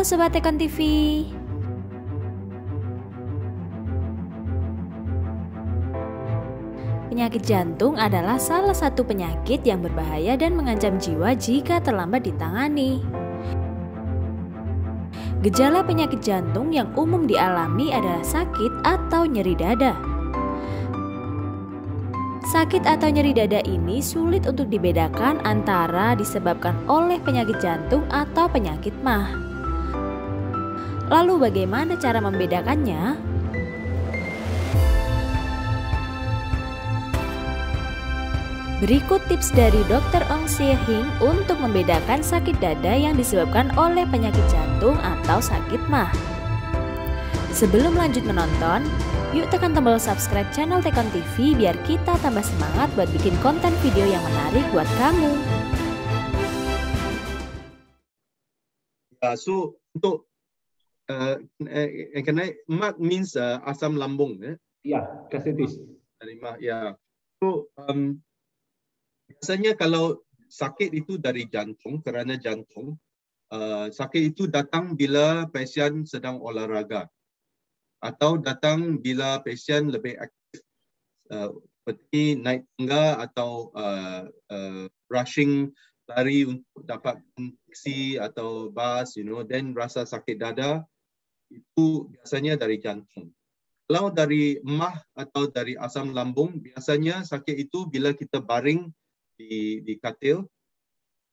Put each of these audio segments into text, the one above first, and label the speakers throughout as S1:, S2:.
S1: Sobat Tekon TV. Penyakit jantung adalah salah satu penyakit yang berbahaya dan mengancam jiwa jika terlambat ditangani. Gejala penyakit jantung yang umum dialami adalah sakit atau nyeri dada. Sakit atau nyeri dada ini sulit untuk dibedakan antara disebabkan oleh penyakit jantung atau penyakit MAH. Lalu bagaimana cara membedakannya? Berikut tips dari Dr. Ong Sie Hing untuk membedakan sakit dada yang disebabkan oleh penyakit jantung atau sakit MAH. Sebelum lanjut menonton, yuk tekan tombol subscribe channel Tekon TV biar kita tambah semangat buat bikin konten video yang menarik buat kamu.
S2: So untuk MAH means asam lambung,
S3: Ya, gastritis.
S2: dari MAH, ya. So biasanya kalau sakit itu dari jantung, kerana jantung, sakit itu datang bila pasien sedang olahraga atau datang bila pasien lebih aktif, seperti naik tangga atau rushing lari untuk dapat taksi atau bas, then rasa sakit dada, itu biasanya dari jantung. Kalau dari MAH atau dari asam lambung, biasanya sakit itu bila kita baring di katil,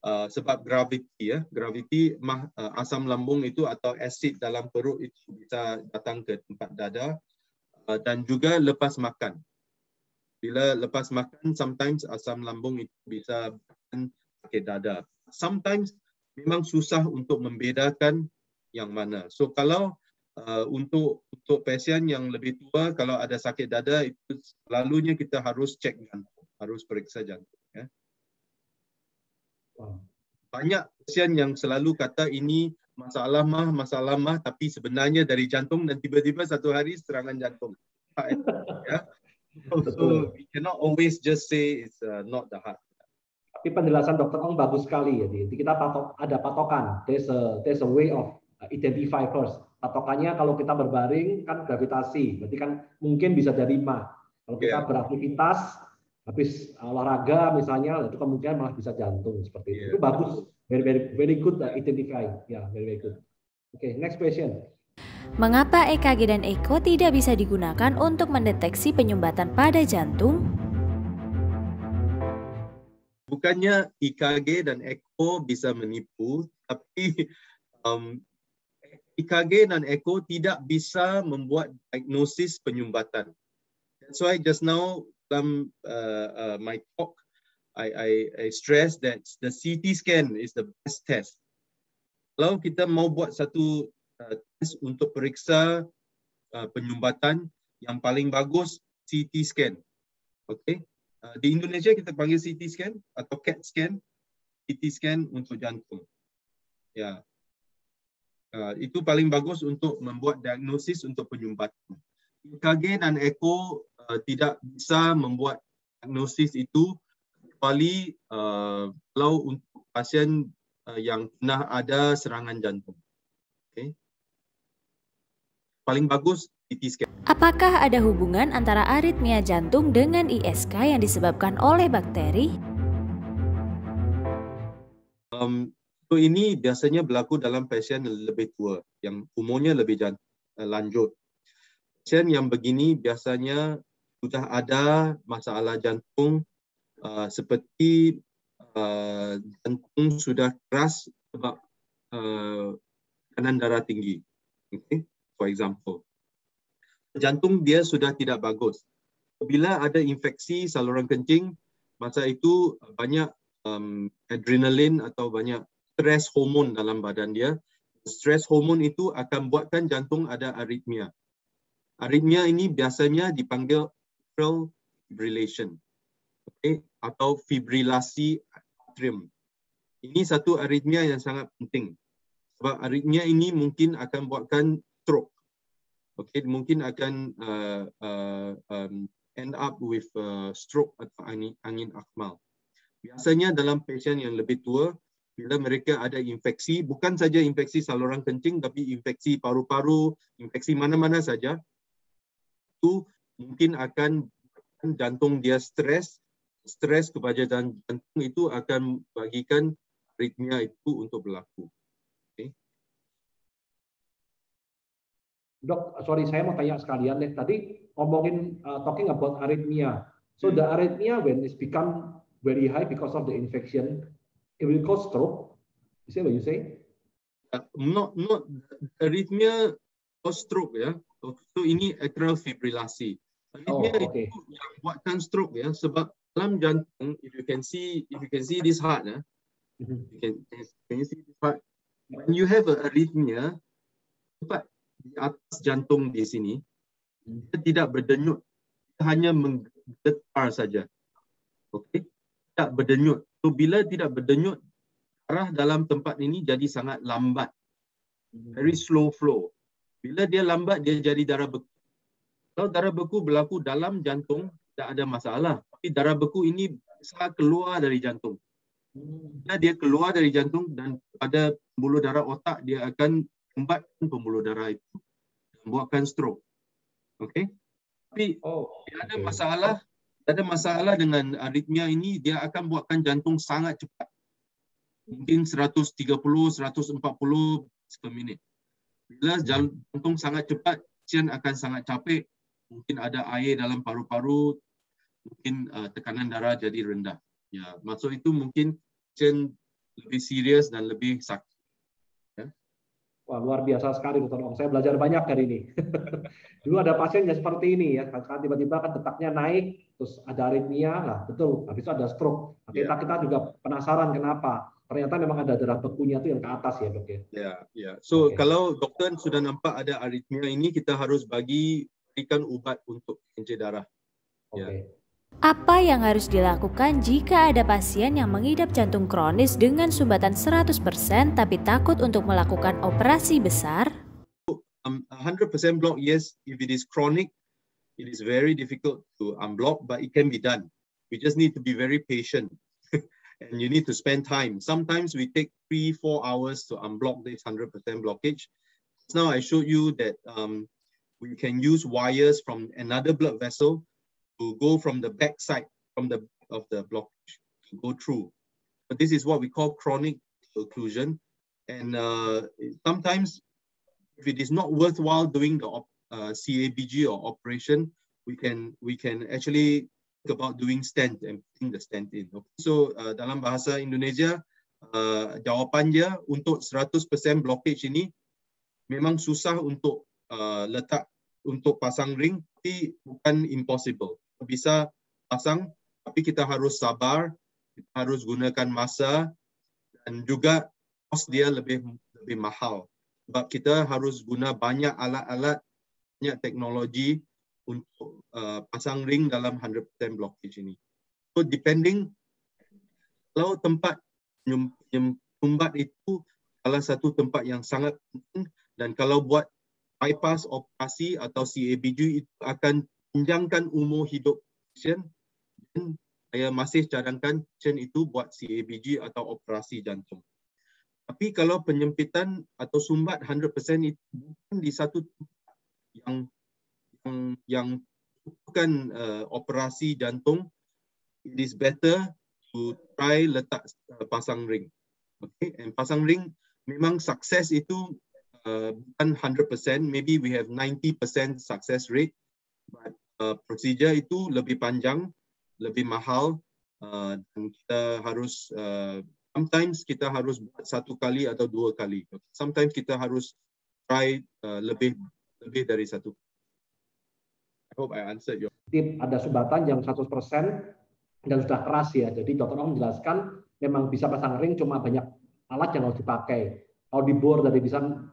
S2: sebab graviti MAH, asam lambung itu atau asid dalam perut itu bisa datang ke tempat dada, dan juga lepas makan. Bila lepas makan, sometimes asam lambung itu bisa sakit dada. Sometimes memang susah untuk membedakan yang mana. So kalau untuk pasien yang lebih tua, kalau ada sakit dada, itu selalunya kita harus cek jantung, harus periksa jantung. Ya. Banyak pasien yang selalu kata ini masalah MAH, tapi sebenarnya dari jantung dan tiba-tiba satu hari serangan jantung. Ya. So we cannot always just say it's not the heart.
S3: Tapi penjelasan Dr. Ong bagus sekali ya. Jadi kita ada patokan. There's a way of identify first. Patokannya kalau kita berbaring kan gravitasi, berarti kan mungkin bisa dari MAH. Kalau kita beraktivitas habis olahraga misalnya, itu kemungkinan malah bisa jantung seperti itu. Itu bagus, very good identify. Ya, very good. Okay, next question.
S1: Mengapa EKG dan ECHO tidak bisa digunakan untuk mendeteksi penyumbatan pada jantung?
S2: Bukannya EKG dan ECHO bisa menipu, tapi EKG dan ECHO tidak bisa membuat diagnosis penyumbatan. That's why just now my talk, I stress that the CT scan is the best test. Kalau kita mau buat satu test untuk periksa penyumbatan, yang paling bagus CT scan. Okay? Di Indonesia kita panggil CT scan atau CAT scan. CT scan untuk jantung. Ya, itu paling bagus untuk membuat diagnosis untuk penyumbatan. EKG dan ECHO tidak bisa membuat diagnosis itu kecuali kalau untuk pasien yang pernah ada serangan jantung. Okay. Paling bagus CT scan.
S1: Apakah ada hubungan antara aritmia jantung dengan ISK yang disebabkan oleh bakteri?
S2: So ini biasanya berlaku dalam pasien yang lebih tua, yang umurnya lebih lanjut. Pasien yang begini biasanya sudah ada masalah jantung, seperti jantung sudah keras sebab tekanan darah tinggi. Okay? For example, jantung dia sudah tidak bagus. Bila ada infeksi saluran kencing, masa itu banyak adrenalin atau banyak stres hormon dalam badan dia. Stres hormon itu akan buatkan jantung ada aritmia. Aritmia ini biasanya dipanggil atrial fibrillation, okay? Atau fibrilasi atrium. Ini satu aritmia yang sangat penting. Sebab aritmia ini mungkin akan buatkan stroke. Okay? Mungkin akan end up with stroke atau angin akmal. Biasanya dalam pasien yang lebih tua, bila mereka ada infeksi, bukan saja infeksi saluran kencing, tapi infeksi paru-paru, infeksi mana-mana saja, itu mungkin akan jantung dia stres kepada jantung itu akan bagikan aritmia itu untuk berlaku. Okay.
S3: Dok, sorry saya mau tanya sekalian deh. Tadi ngomongin talking about arrhythmia. So the arrhythmia when it's become very high because of the infection, it will cause stroke. Is that what you say?
S2: Not arrhythmia or stroke ya. So ini atrial fibrillasi. Arrhythmia itu yang buatkan stroke ya, sebab dalam jantung, if you can see this heart ya, can you see this heart? When you have a arrhythmia, tempat di atas jantung di sini, dia tidak berdenyut, dia hanya menggetar saja. Okey, tidak berdenyut. So bila tidak berdenyut, darah dalam tempat ini jadi sangat lambat, very slow flow. Bila dia lambat, dia jadi darah beku. Kalau darah beku berlaku dalam jantung, tidak ada masalah. Tapi darah beku ini sangat keluar dari jantung. Bila dia keluar dari jantung dan pada pembuluh darah otak, dia akan membatkan pembuluh darah itu dan buatkan stroke. Okey? Tapi ada masalah dengan aritmia ini, dia akan buatkan jantung sangat cepat. Mungkin 130, 140 per minit. Bila jantung sangat cepat, pasien akan sangat capek, mungkin ada air dalam paru-paru, mungkin tekanan darah jadi rendah. Ya, maksud itu mungkin pasien lebih serius dan lebih sakit. Ya.
S3: Wah, luar biasa sekali Dr. Ong. Saya belajar banyak dari ini. Dulu ada pasien yang seperti ini ya, tiba-tiba kan detaknya naik, terus ada aritmia, nah betul, habis itu ada stroke. Kita juga penasaran kenapa. Ternyata memang ada darah bekunya itu yang ke atas ya, Dok ya.
S2: Ya. So kalau dokter sudah nampak ada aritmia ini, kita harus berikan ubat untuk kencing darah. Ya.
S1: Apa yang harus dilakukan jika ada pasien yang mengidap jantung kronis dengan sumbatan 100% tapi takut untuk melakukan operasi besar?
S2: 100% block, yes. If it is chronic, it is very difficult to unblock, but it can be done. We just need to be very patient. And you need to spend time. Sometimes we take 3-4 hours to unblock this 100% blockage. Now I showed you that we can use wires from another blood vessel to go from the back side of the blockage to go through. But this is what we call chronic occlusion. And sometimes, if it is not worthwhile doing the CABG or operation, we can actually think about doing stent and putting the stent in. Okay. So dalam bahasa Indonesia, jawapan dia untuk 100% blockage ini memang susah untuk letak, untuk pasang ring, tapi bukan impossible. Bisa pasang, tapi kita harus sabar, kita harus gunakan masa, dan juga kos dia lebih mahal. Sebab kita harus guna banyak alat-alat, banyak teknologi untuk pasang ring dalam 100% blockage ini. So depending, kalau tempat penyumbat itu salah satu tempat yang sangat penting, dan kalau buat bypass operasi atau CABG itu akan panjangkan umur hidup pasien, dan saya masih cadangkan pasien itu buat CABG atau operasi jantung. Tapi kalau penyempitan atau sumbat 100% itu bukan di satu tempat yang bukan operasi jantung, it is better to try letak pasang ring. Okay, and pasang ring memang sukses itu bukan 100%, maybe we have 90% success rate, but procedure itu lebih panjang, lebih mahal, dan kita harus sometimes kita harus buat 1 kali atau 2 kali. Sometimes kita harus try lebih dari 1. I hope I answered your.
S3: Ada sumbatan yang 100% dan sudah keras ya. Jadi Dr. Ong menjelaskan memang bisa pasang ring, cuma banyak alat yang harus dipakai. Kalau dibor dari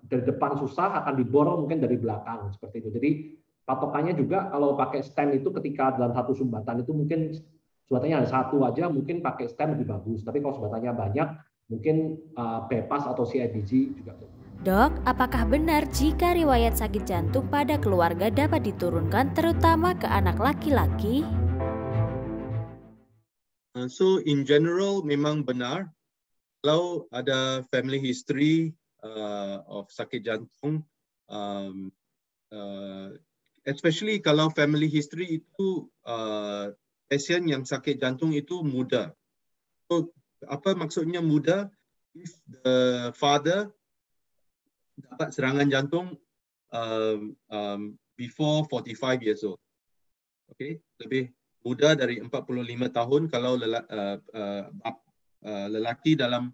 S3: depan susah, akan dibor mungkin dari belakang seperti itu. Jadi patokannya juga kalau pakai stent itu ketika dalam satu sumbatan itu mungkin sumbatannya ada 1 aja, mungkin pakai stent lebih bagus. Tapi kalau sumbatannya banyak, mungkin bypass atau CABG juga.
S1: Dok, apakah benar jika riwayat sakit jantung pada keluarga dapat diturunkan terutama ke anak laki-laki?
S2: So in general memang benar. kalau ada family history of sakit jantung, especially kalau family history itu pasien yang sakit jantung itu muda. So, apa maksudnya muda? If the father dapat serangan jantung before 45 years old. Okay, lebih muda dari 45 tahun kalau lelaki dalam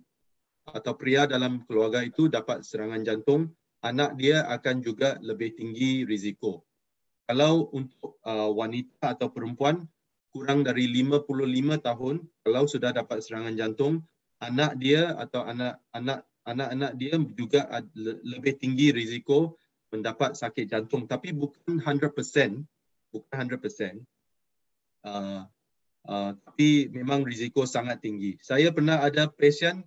S2: atau pria dalam keluarga itu dapat serangan jantung, anak dia akan juga lebih tinggi risiko. Kalau untuk wanita atau perempuan kurang dari 55 tahun, kalau sudah dapat serangan jantung, anak dia atau anak-anak dia juga lebih tinggi risiko mendapat sakit jantung, tapi bukan 100%, tapi memang risiko sangat tinggi. Saya pernah ada pasien,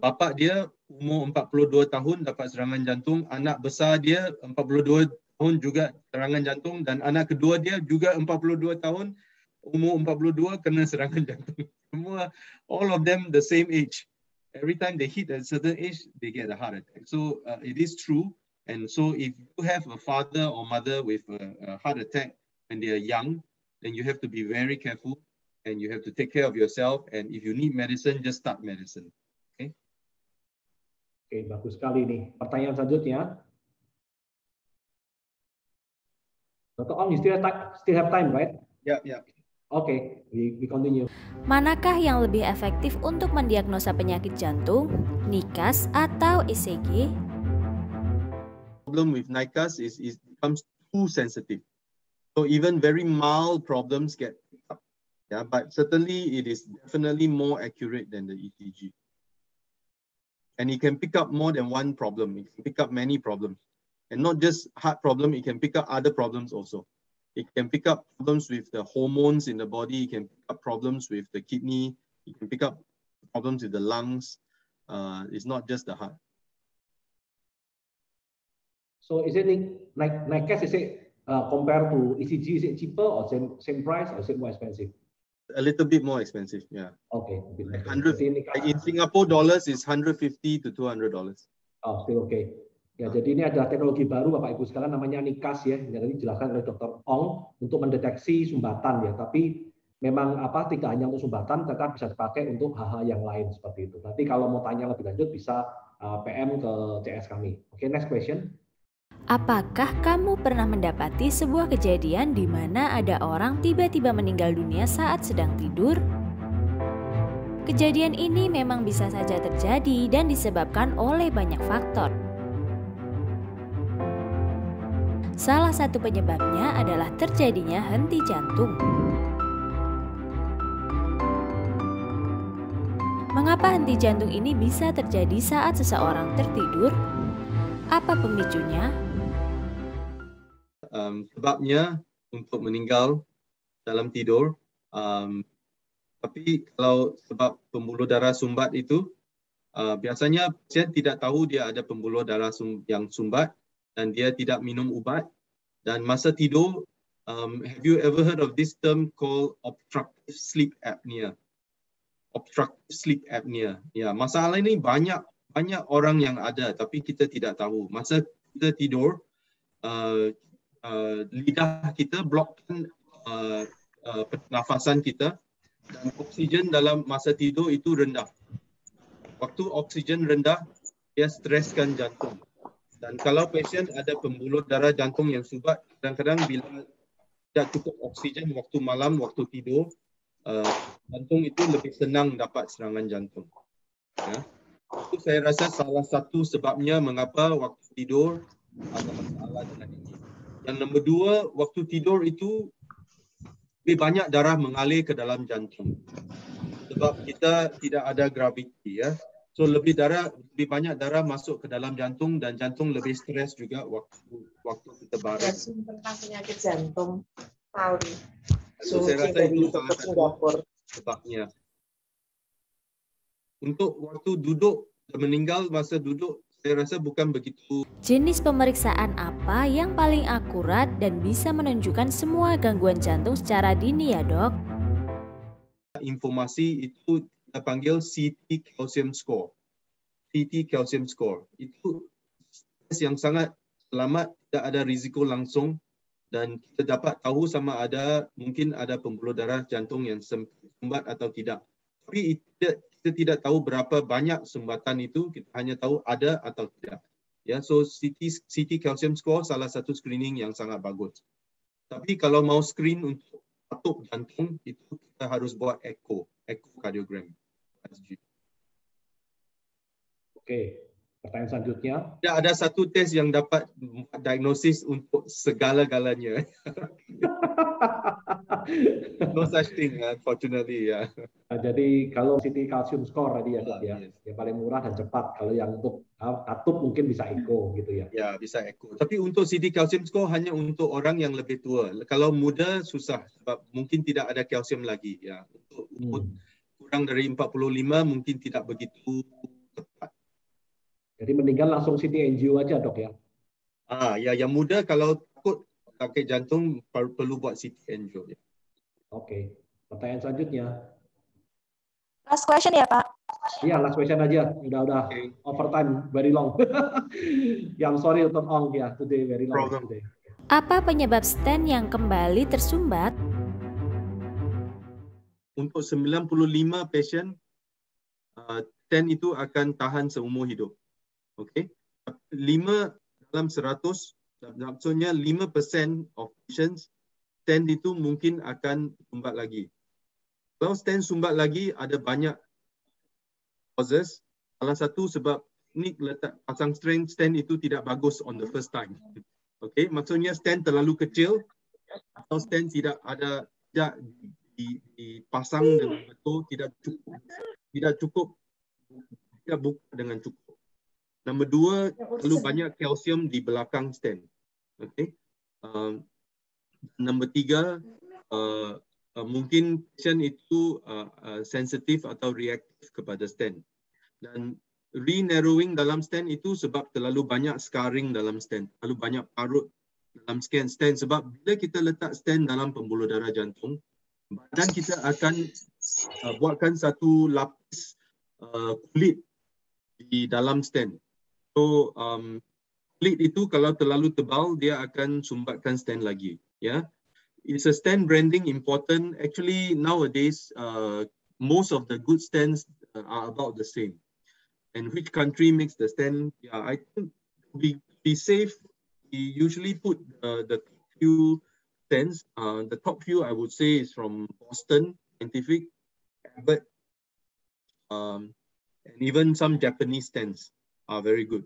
S2: bapa dia umur 42 tahun dapat serangan jantung, anak besar dia 42 tahun juga serangan jantung, dan anak kedua dia juga 42 tahun, umur 42 kena serangan jantung. Semua, all of them the same age. Every time they hit a certain age, they get a heart attack. So it is true. And so if you have a father or mother with a heart attack when they are young, then you have to be very careful and you have to take care of yourself. And if you need medicine, just start medicine. Okay?
S3: Oke, bagus sekali nih. Pertanyaan selanjutnya. Dr. Ong, you still have time, right?
S2: Yeah.
S3: Okay, we continue.
S1: Manakah yang lebih efektif untuk mendiagnosa penyakit jantung, NICAS atau ECG?
S2: Problem with NICAS is it becomes too sensitive. So even very mild problems get picked up. Yeah, but certainly it is definitely more accurate than the ECG. And it can pick up more than one problem. It can pick up many problems. And not just heart problem, it can pick up other problems also. It can pick up problems with the hormones in the body. It can pick up problems with the kidney. It can pick up problems with the lungs. It's not just the heart.
S3: So is it like NICAS, is it compared to ECG, is it cheaper or same price or is it more expensive?
S2: A little bit more expensive, yeah.
S3: Okay.
S2: Like in Singapore dollars is $150 to $200.
S3: Oh, still okay. Ya, jadi ini ada teknologi baru Bapak Ibu sekalian namanya NICAS ya, yang tadi dijelaskan oleh Dr. Ong untuk mendeteksi sumbatan ya. Tapi memang tidak hanya untuk sumbatan, tetap bisa dipakai untuk hal-hal yang lain seperti itu. Nanti kalau mau tanya lebih lanjut bisa PM ke CS kami. Oke, next question.
S1: Apakah kamu pernah mendapati sebuah kejadian di mana ada orang tiba-tiba meninggal dunia saat sedang tidur? Kejadian ini memang bisa saja terjadi dan disebabkan oleh banyak faktor. Salah satu penyebabnya adalah terjadinya henti jantung. Mengapa henti jantung ini bisa terjadi saat seseorang tertidur? Apa pemicunya?
S2: Sebabnya untuk meninggal dalam tidur, tapi kalau sebab pembuluh darah sumbat itu, biasanya pasien tidak tahu dia ada pembuluh darah yang sumbat dan dia tidak minum ubat. Dan masa tidur, have you ever heard of this term called obstructive sleep apnea? Obstructive sleep apnea. Ya, masalah ini banyak orang yang ada, tapi kita tidak tahu. Masa kita tidur, lidah kita blokkan pernafasan kita dan oksigen dalam masa tidur itu rendah. Waktu oksigen rendah, dia streskan jantung. Dan kalau pasien ada pembuluh darah jantung yang sumbat, kadang-kadang bila tidak cukup oksigen waktu malam, waktu tidur, jantung itu lebih senang dapat serangan jantung. Ya. Itu saya rasa salah satu sebabnya mengapa waktu tidur ada masalah dengan ini. Yang nombor dua, waktu tidur itu lebih banyak darah mengalir ke dalam jantung. Sebab kita tidak ada graviti, ya. So lebih banyak darah masuk ke dalam jantung dan jantung lebih stres juga waktu kita baring.
S4: Tentang penyakit jantung tahu.
S2: So, saya rasa itu salah satu sebabnya. Untuk waktu duduk dan meninggal masa duduk, saya rasa bukan begitu.
S1: Jenis pemeriksaan apa yang paling akurat dan bisa menunjukkan semua gangguan jantung secara dini ya, Dok?
S2: Informasi itu kita panggil CT calcium score. CT calcium score itu tes yang sangat selamat, tidak ada risiko langsung dan kita dapat tahu sama ada mungkin ada pembuluh darah jantung yang sumbat atau tidak. Tapi kita tidak tahu berapa banyak sumbatan itu, kita hanya tahu ada atau tidak. Ya, so CT calcium score salah satu screening yang sangat bagus. Tapi kalau mau screen untuk katup jantung itu kita harus buat echocardiogram.
S3: Oke, pertanyaan selanjutnya.
S2: Tidak ada satu tes yang dapat diagnosis untuk segala-galanya. No such thing, unfortunately. Ya.
S3: Jadi kalau CT calcium score tadi ya, Dok, ya,
S2: Yes.
S3: yang paling murah dan cepat. Kalau yang untuk katup mungkin bisa echo gitu ya.
S2: Ya, bisa echo. Tapi untuk CT calcium score hanya untuk orang yang lebih tua. Kalau muda susah sebab mungkin tidak ada kalsium lagi. Ya, untuk umur kurang dari 45 mungkin tidak begitu tepat.
S3: Jadi mendingan langsung CT angio aja, Dok, ya.
S2: Ya, yang muda kalau takut sakit jantung perlu buat CT angio. Ya.
S3: Oke. Pertanyaan selanjutnya.
S5: Last question ya, Pak.
S3: Iya, last question aja. Udah
S2: Okay.
S3: overtime, very long. Ya, I'm sorry Dr. Ong ya, today very long
S2: Problem.
S3: today.
S1: Apa penyebab stent yang kembali tersumbat?
S2: Untuk 95 pasien, stent itu akan tahan seumur hidup. Okay? 5 dalam 100, maksudnya 5% of patients, stent itu mungkin akan sumbat lagi. Kalau stent sumbat lagi, ada banyak causes. Salah satu sebab teknik letak pasang stent itu tidak bagus on the first time. Okay? Maksudnya stent terlalu kecil atau stent tidak dipasang dengan betul, tidak buka dengan cukup. Nombor 2, terlalu banyak kalsium di belakang stent. Okay? Nombor 3, mungkin pasien itu sensitif atau reaktif kepada stent. Dan re-narrowing dalam stent itu sebab terlalu banyak scarring dalam stent, terlalu banyak parut dalam stent. Sebab bila kita letak stent dalam pembuluh darah jantung, badan kita akan buatkan satu lapis kulit di dalam stent. So kulit itu kalau terlalu tebal dia akan sumbatkan stent lagi. Ya, is a stent branding important? Actually nowadays most of the good stents are about the same. And which country makes the stent? Yeah, I think to be safe, we usually put the few stents. The top few I would say is from Boston Scientific, Abbott, and even some Japanese stents are very good.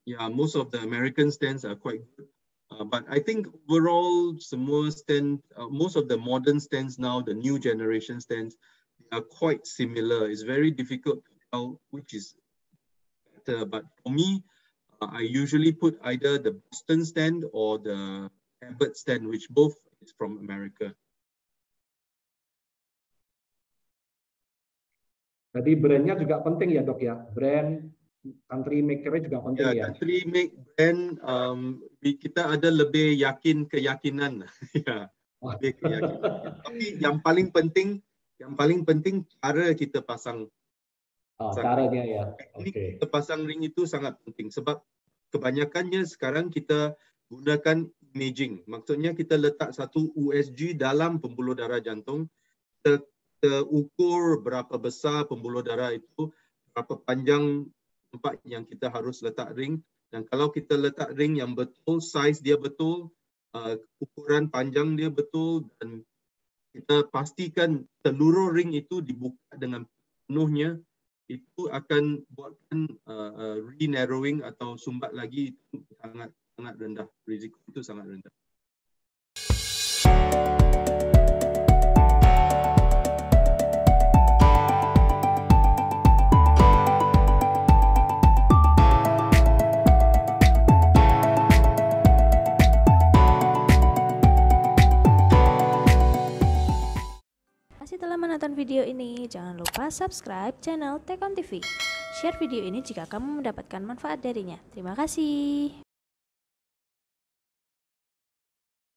S2: Yeah, most of the American stents are quite good. But I think overall, most of the modern stents now, the new generation stents, are quite similar. It's very difficult to tell which is better. But for me, I usually put either the Boston stent or the Abbott stent, which both is from America.
S3: Jadi brandnya juga penting ya, Dok ya. Brand, country maker-nya juga penting ya.
S2: Country make brand, kita ada lebih keyakinan. Ya, lebih keyakinan. Tapi yang paling penting cara kita pasang.
S3: Caranya ya.
S2: Okay. Kita pasang ring itu sangat penting sebab kebanyakannya sekarang kita gunakan imaging. Maksudnya kita letak satu USG dalam pembuluh darah jantung. Kita ukur berapa besar pembuluh darah itu, berapa panjang tempat yang kita harus letak ring. Dan kalau kita letak ring yang betul, size dia betul, ukuran panjang dia betul, dan kita pastikan seluruh ring itu dibuka dengan penuhnya, itu akan buatkan re-narrowing atau sumbat lagi itu sangat rendah. Risiko itu sangat rendah.
S1: Setelah menonton video ini, jangan lupa subscribe channel Tekon TV. Share video ini jika kamu mendapatkan manfaat darinya. Terima kasih.